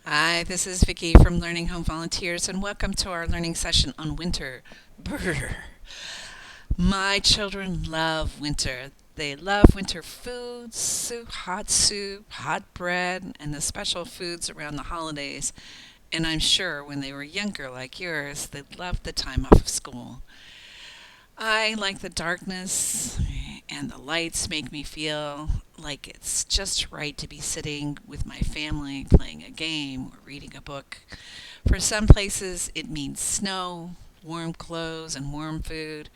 Hi, this is Vicki from Learning Home Volunteers, and welcome to our learning session on winter. Brr. My children love winter. They love winter foods, soup, hot bread, and the special foods around the holidays. And I'm sure when they were younger, like yours, they loved the time off of school. I like the darkness, and the lights make me feel like it's just right to be sitting with my family playing a game or reading a book. For some places, it means snow, warm clothes, and warm food.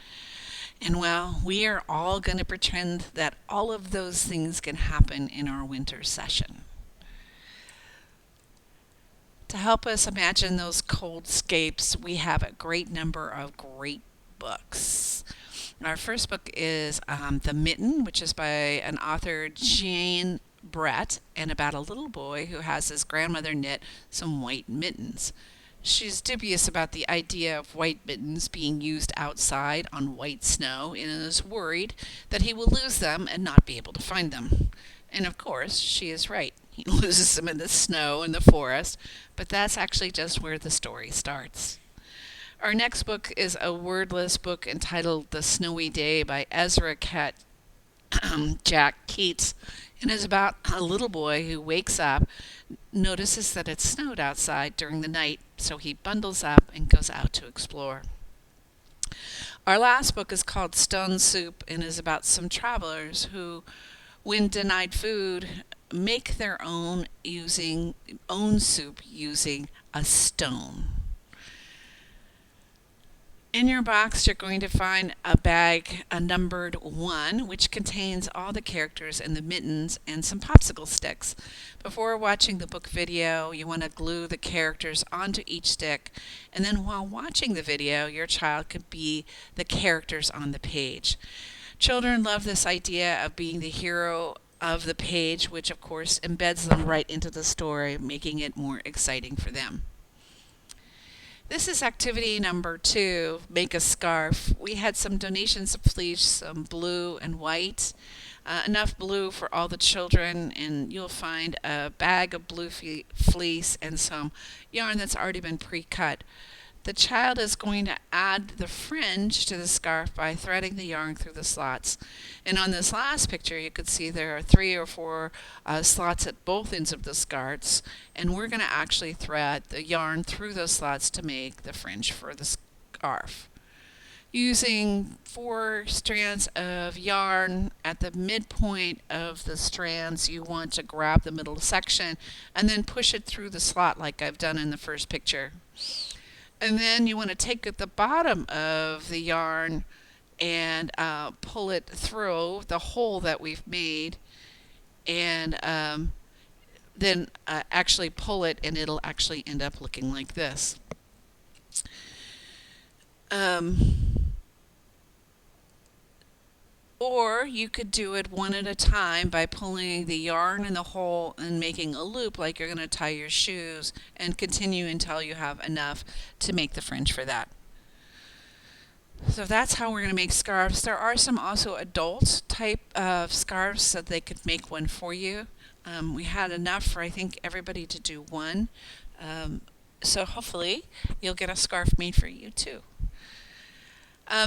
And well, we are all going to pretend that all of those things can happen in our winter session. To help us imagine those cold scapes, we have a great number of great books. Our first book is The Mitten, which is by an author, Jane Brett, and about a little boy who has his grandmother knit some white mittens. She's dubious about the idea of white mittens being used outside on white snow and is worried that he will lose them and not be able to find them. And of course, she is right. He loses them in the snow in the forest, but that's actually just where the story starts. Our next book is a wordless book entitled The Snowy Day by Ezra Cat Jack Keats, and is about a little boy who wakes up, notices that it snowed outside during the night, so he bundles up and goes out to explore. Our last book is called Stone Soup and is about some travelers who, when denied food, make their own soup using a stone. In your box, you're going to find a bag, a numbered one, which contains all the characters and the mittens and some popsicle sticks. Before watching the book video, you want to glue the characters onto each stick, and then while watching the video, your child could be the characters on the page. Children love this idea of being the hero of the page, which of course embeds them right into the story, making it more exciting for them. This is activity number 2, make a scarf. We had some donations of fleece, some blue and white, enough blue for all the children, and you'll find a bag of blue fleece and some yarn that's already been pre-cut. The child is going to add the fringe to the scarf by threading the yarn through the slots. And on this last picture, you could see there are 3 or 4 slots at both ends of the scarves, and we're going to actually thread the yarn through those slots to make the fringe for the scarf. Using 4 strands of yarn at the midpoint of the strands, you want to grab the middle section and then push it through the slot like I've done in the first picture. And then you want to take at the bottom of the yarn and pull it through the hole that we've made, and then actually pull it, and it'll actually end up looking like this. Um, or you could do it one at a time by pulling the yarn in the hole and making a loop like you're going to tie your shoes, and continue until you have enough to make the fringe for that. So that's how we're going to make scarves. There are some also adult type of scarves so they could make one for you. We had enough for I think everybody to do one. Um, so hopefully you'll get a scarf made for you too.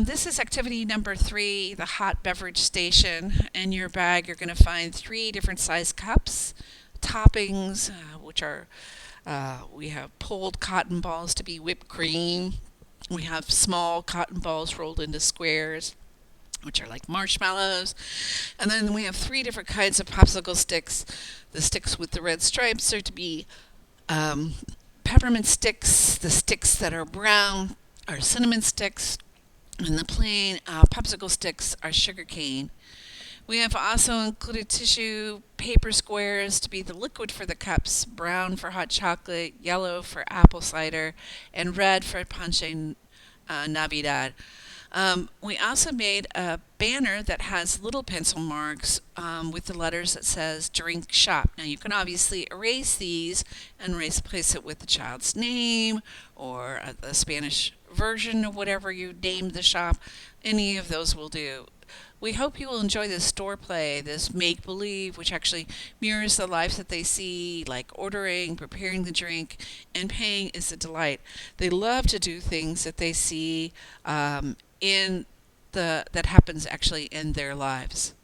This is activity number 3, the hot beverage station. In your bag, you're going to find 3 different size cups, toppings, which are we have pulled cotton balls to be whipped cream. We have small cotton balls rolled into squares, which are like marshmallows. And then we have 3 different kinds of popsicle sticks. The sticks with the red stripes are to be um, peppermint sticks. The sticks that are brown are cinnamon sticks. And the plain popsicle sticks are sugar cane. We have also included tissue paper squares to be the liquid for the cups, brown for hot chocolate, yellow for apple cider, and red for Panche Navidad. We also made a banner that has little pencil marks with the letters that says drink shop. Now you can obviously erase these and replace it with the child's name or the Spanish version of whatever you named the shop. Any of those will do. we hope you will enjoy this store play, this make believe, which actually mirrors the lives that they see, like ordering, preparing the drink, and paying is a delight. They love to do things that they see in that happens actually in their lives.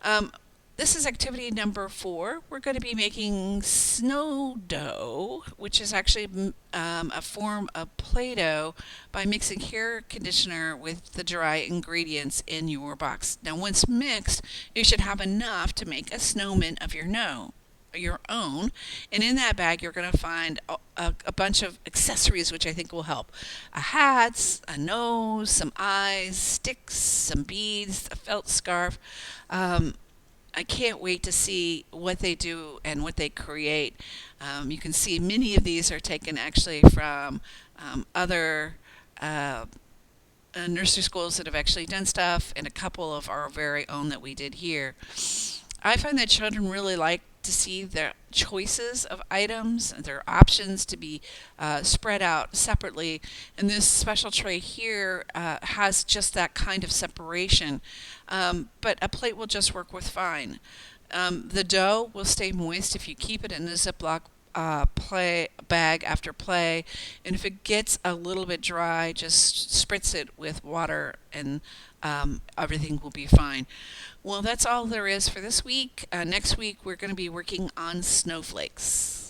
Um, this is activity number 4. We're going to be making snow dough, which is actually a form of Play-Doh by mixing hair conditioner with the dry ingredients in your box. Now, once mixed, you should have enough to make a snowman of your own, and in that bag you're going to find a bunch of accessories which I think will help: a hat, a nose, some eyes, sticks, some beads, a felt scarf. um, I can't wait to see what they do and what they create. You can see many of these are taken actually from other uh, nursery schools that have actually done stuff, and a couple of our very own that we did here. I find that children really like to see their choices of items, their options to be spread out separately. And this special tray here has just that kind of separation, but a plate will just work with fine. The dough will stay moist if you keep it in a Ziploc play bag after play, and if it gets a little bit dry, just spritz it with water, and everything will be fine. Well, that's all there is for this week. Next week, we're going to be working on snowflakes.